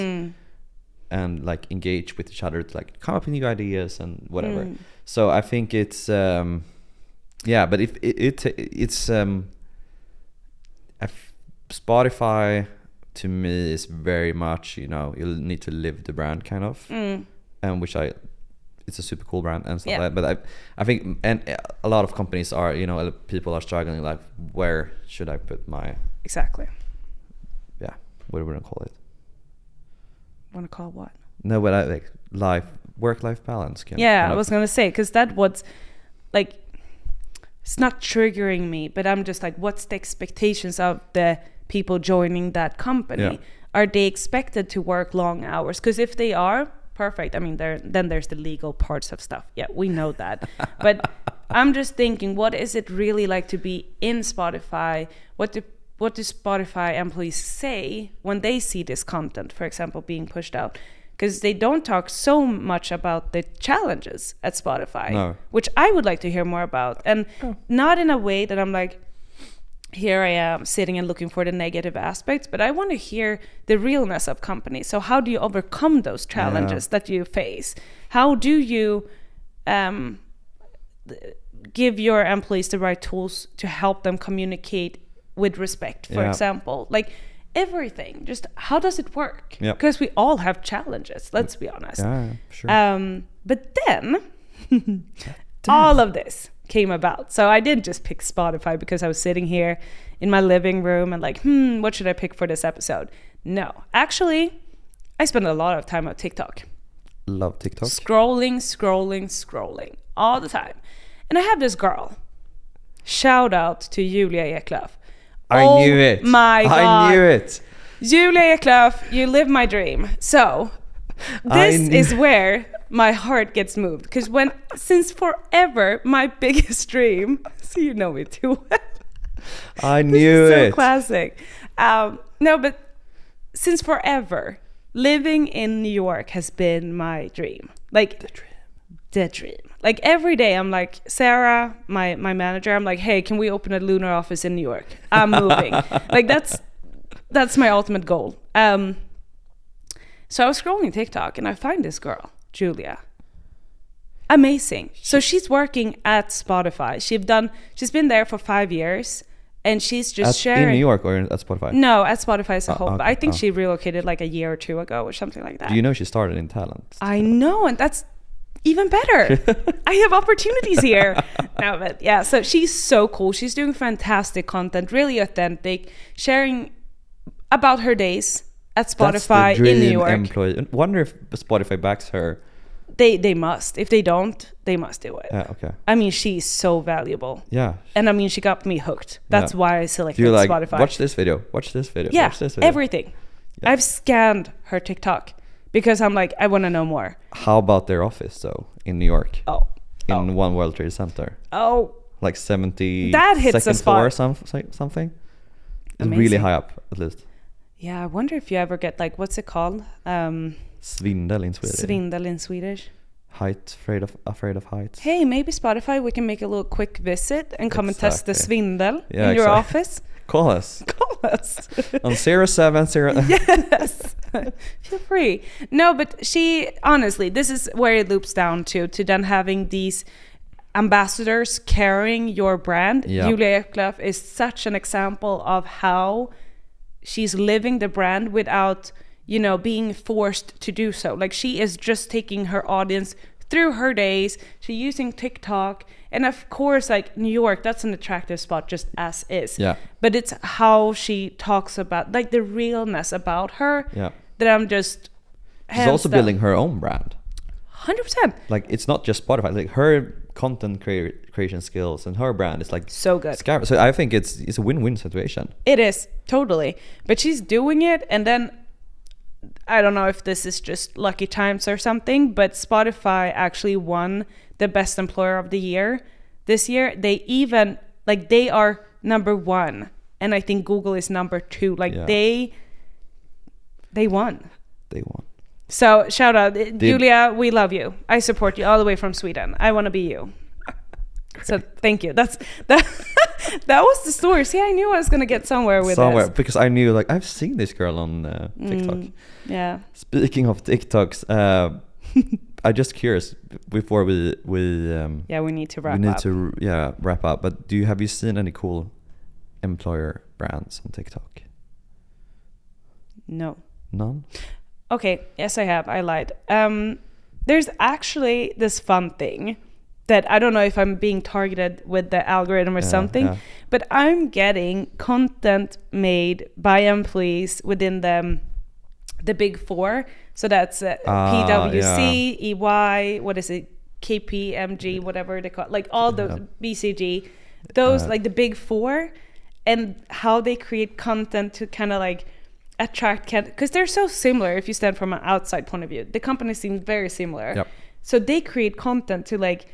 [SPEAKER 2] and like engage with each other to like come up with new ideas and whatever. So I think it's but if it's Spotify to me is very much, you know, you'll need to live the brand kind of, and which it's a super cool brand and stuff like that. But I think, and a lot of companies are, you know, people are struggling like, where should I put my what do we call it?
[SPEAKER 1] Want to call what?
[SPEAKER 2] No, but I like work-life balance.
[SPEAKER 1] I was gonna say, because that what's like, it's not triggering me, but I'm just like, what's the expectations of the people joining that company? Are they expected to work long hours? Because if they are, perfect. I mean, then there's the legal parts of stuff. Yeah, we know that. But I'm just thinking, what is it really like to be in Spotify? What do Spotify employees say when they see this content, for example, being pushed out? Because they don't talk so much about the challenges at Spotify, which I would like to hear more about. And not in a way that I'm like, here I am sitting and looking for the negative aspects, but I want to hear the realness of companies. So how do you overcome those challenges that you face? How do you give your employees the right tools to help them communicate with respect, for example? Like everything, just how does it work? Because we all have challenges, let's be honest. Sure. But then all of this came about. So I didn't just pick Spotify because I was sitting here in my living room and like, what should I pick for this episode? No, actually, I spend a lot of time on TikTok.
[SPEAKER 2] Love TikTok.
[SPEAKER 1] Scrolling all the time. And I have this girl. Shout out to Julia Eklöf.
[SPEAKER 2] I knew it.
[SPEAKER 1] My God.
[SPEAKER 2] I knew it.
[SPEAKER 1] Julia Eklöf, you live my dream. So this is where my heart gets moved, because since forever my biggest dream, so you know me too well.
[SPEAKER 2] I knew it.
[SPEAKER 1] So classic. No, but since forever, living in New York has been my dream. Like the dream. Like every day I'm like, Sarah, my manager, I'm like, hey, can we open a lunar office in New York? I'm moving. Like that's my ultimate goal. So I was scrolling TikTok and I find this girl, Julia. Amazing. So she's working at Spotify. She's been there for 5 years, and she's just sharing.
[SPEAKER 2] In New York or at Spotify?
[SPEAKER 1] No, at Spotify as a whole.
[SPEAKER 2] Okay.
[SPEAKER 1] But I think she relocated like a year or two ago or something like that.
[SPEAKER 2] Do you know she started in talent?
[SPEAKER 1] I know, and that's even better. I have opportunities here. No, but yeah, so she's so cool. She's doing fantastic content, really authentic, sharing about her days at Spotify in New York.
[SPEAKER 2] Employee. I wonder if Spotify backs her.
[SPEAKER 1] They must. If they don't, they must do it.
[SPEAKER 2] Yeah, okay.
[SPEAKER 1] I mean, she's so valuable.
[SPEAKER 2] Yeah.
[SPEAKER 1] And I mean, she got me hooked. That's why I selected
[SPEAKER 2] You're like,
[SPEAKER 1] Spotify.
[SPEAKER 2] Watch this video. Watch this video.
[SPEAKER 1] Yeah,
[SPEAKER 2] watch this video.
[SPEAKER 1] Everything. Yeah. I've scanned her TikTok because I'm like, I want to know more.
[SPEAKER 2] How about their office, though, in New York? In One World Trade Center. Like 70
[SPEAKER 1] that hits
[SPEAKER 2] second
[SPEAKER 1] a spot.
[SPEAKER 2] floor or something. It's really high up, at least.
[SPEAKER 1] Yeah, I wonder if you ever get like, what's it called?
[SPEAKER 2] Svindel in Swedish.
[SPEAKER 1] Svindel in Swedish.
[SPEAKER 2] Height, afraid of heights.
[SPEAKER 1] Hey, maybe Spotify, we can make a little quick visit and come and test the svindel in your office.
[SPEAKER 2] Call us. On 070.
[SPEAKER 1] Yes. Feel free. No, but she, honestly, this is where it loops down to then having these ambassadors carrying your brand.
[SPEAKER 2] Yep.
[SPEAKER 1] Julia Eklöf is such an example of how she's living the brand without, being forced to do so. Like, she is just taking her audience through her days. She's using TikTok. And of course, like, New York, that's an attractive spot just as is.
[SPEAKER 2] Yeah.
[SPEAKER 1] But it's how she talks about, like, the realness about her that I'm just...
[SPEAKER 2] She's also building her own brand.
[SPEAKER 1] 100%.
[SPEAKER 2] Like, it's not just Spotify. Like, her content creation skills and her brand is like
[SPEAKER 1] so good.
[SPEAKER 2] So I think it's a win-win situation.
[SPEAKER 1] It is, totally. But she's doing it, and then I don't know if this is just lucky times or something, but Spotify actually won the best employer of the year this year. They even, like, they are number 1, and I think Google is number 2. Like, they won. So shout out, Julia, we love you. I support you all the way from Sweden. I want to be you. So thank you. That was the story. See, I knew I was gonna get somewhere with this.
[SPEAKER 2] Because I knew, like, I've seen this girl on TikTok.
[SPEAKER 1] Yeah.
[SPEAKER 2] Speaking of TikToks, I'm just curious before we
[SPEAKER 1] need to wrap up.
[SPEAKER 2] Wrap up. But have you seen any cool employer brands on TikTok?
[SPEAKER 1] No.
[SPEAKER 2] None?
[SPEAKER 1] Okay, yes, I have. I lied. There's actually this fun thing that I don't know if I'm being targeted with the algorithm or something, but I'm getting content made by employees within the big 4. So that's PwC, EY, what is it, KPMG, whatever they call it, like all the BCG, those like the big 4, and how they create content to kind of like attract because they're so similar. If you stand from an outside point of view, the companies seem very similar. So they create content to like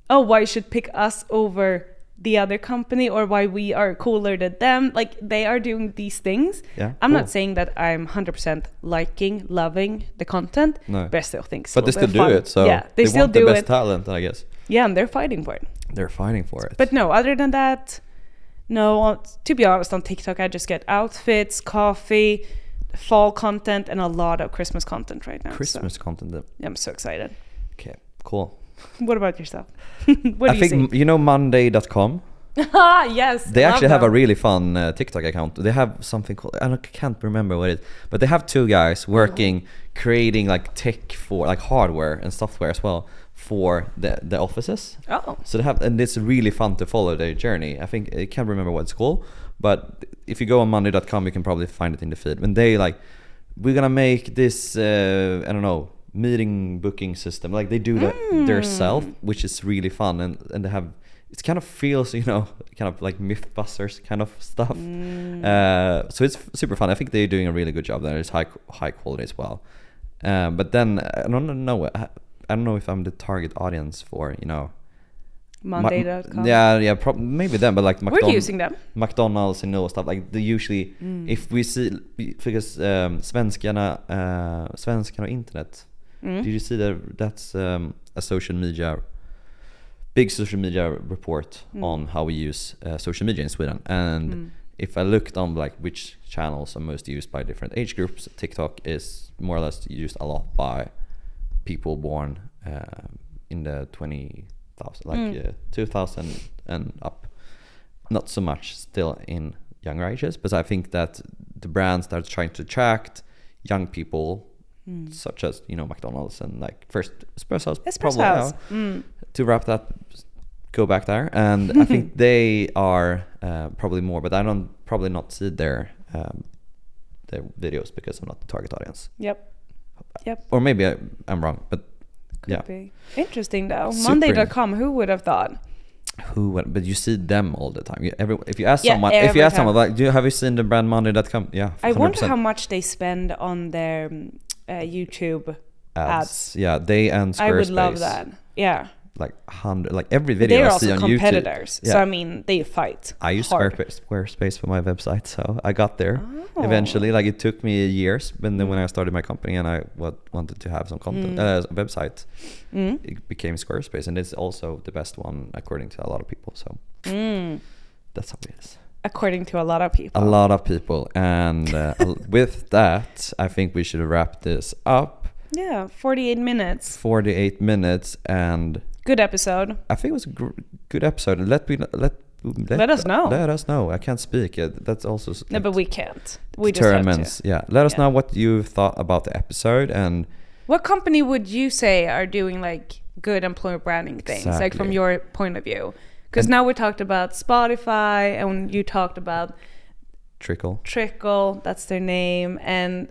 [SPEAKER 1] oh, why you should pick us over the other company or why we are cooler than them. Like they are doing these things.
[SPEAKER 2] Yeah,
[SPEAKER 1] I'm not saying that I'm 100% loving the content, but I still think so.
[SPEAKER 2] But they still do it, so
[SPEAKER 1] yeah, they still
[SPEAKER 2] want
[SPEAKER 1] do
[SPEAKER 2] the best
[SPEAKER 1] it.
[SPEAKER 2] talent, I guess.
[SPEAKER 1] Yeah, and they're fighting for it.
[SPEAKER 2] They're fighting for it.
[SPEAKER 1] But no, other than that, no, to be honest, on TikTok I just get outfits, coffee, fall content, and a lot of Christmas content right now.
[SPEAKER 2] Christmas content.
[SPEAKER 1] Yeah, I'm so excited.
[SPEAKER 2] Okay, cool.
[SPEAKER 1] What about yourself? What do you
[SPEAKER 2] think you know Monday.com?
[SPEAKER 1] Yes.
[SPEAKER 2] They actually have a really fun TikTok account. They have something called, I can't remember what it is, but they have 2 guys working, creating like tech for like hardware and software as well for the offices.
[SPEAKER 1] Oh.
[SPEAKER 2] So they have, and it's really fun to follow their journey. I think I can't remember what it's called, but if you go on Monday.com, you can probably find it in the feed. When they like, we're gonna make this, I don't know, meeting booking system, like they do that themselves, which is really fun, and they have, it kind of feels, you know, kind of like Mythbusters kind of stuff. So it's super fun. I think they're doing a really good job there. It's high quality as well. But then I don't know if I'm the target audience for, you know,
[SPEAKER 1] Monday.com.
[SPEAKER 2] Maybe them, but like
[SPEAKER 1] we're using them.
[SPEAKER 2] McDonald's and all stuff, like they usually if we see, because svenskarna och internet. Did you see that's a big social media report on how we use social media in Sweden, and if I looked on like which channels are most used by different age groups, TikTok is more or less used a lot by people born in the 2000 and up. Not so much still in younger ages, but I think that the brands that are trying to attract young people, such as, you know, McDonald's and like first Espresso House. To wrap that, go back there, and I think they are probably more, but I don't probably not see their videos because I'm not the target audience. Yep. Or maybe I'm wrong, but
[SPEAKER 1] could be interesting though. Monday.com. Who would have thought?
[SPEAKER 2] But you see them all the time. If you ask someone like, have you seen the brand Monday.com? Yeah, 100%.
[SPEAKER 1] I wonder how much they spend on their YouTube ads.
[SPEAKER 2] Yeah, they and Squarespace.
[SPEAKER 1] I would love that. Yeah.
[SPEAKER 2] Like 100, like every video I see on YouTube. They're also
[SPEAKER 1] competitors, so I mean they fight.
[SPEAKER 2] I use Squarespace for my website, so I got there eventually. Like it took me years, but then when I started my company and I wanted to have some content, website, it became Squarespace, and it's also the best one according to a lot of people. So that's how it is.
[SPEAKER 1] According to a lot of people.
[SPEAKER 2] A lot of people, and with that, I think we should wrap this up.
[SPEAKER 1] Yeah, 48 minutes.
[SPEAKER 2] 48 minutes, and
[SPEAKER 1] good episode.
[SPEAKER 2] I think it was a good episode. Let us know. Let us know. I can't speak yet. That's also
[SPEAKER 1] no, but we can't. We
[SPEAKER 2] determines.
[SPEAKER 1] Just have to.
[SPEAKER 2] Yeah. Let us know what you thought about the episode, and
[SPEAKER 1] what company would you say are doing like good employer branding things, like from your point of view? Because now we talked about Spotify, and you talked about Trickle. That's their name, and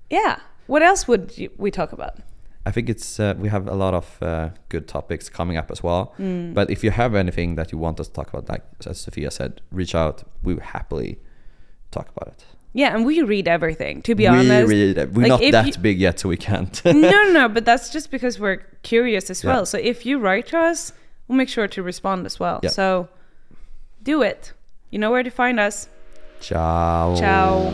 [SPEAKER 1] yeah. What else would we talk about?
[SPEAKER 2] I think it's we have a lot of good topics coming up as well. But if you have anything that you want us to talk about, like as Sophia said, reach out. We will happily talk about it.
[SPEAKER 1] Yeah, and we read everything, to be honest.
[SPEAKER 2] We're like not that big yet, so we can't.
[SPEAKER 1] No, but that's just because we're curious as well. So if you write to us, we'll make sure to respond as well. Yeah. So do it. You know where to find us.
[SPEAKER 2] Ciao.
[SPEAKER 1] Ciao.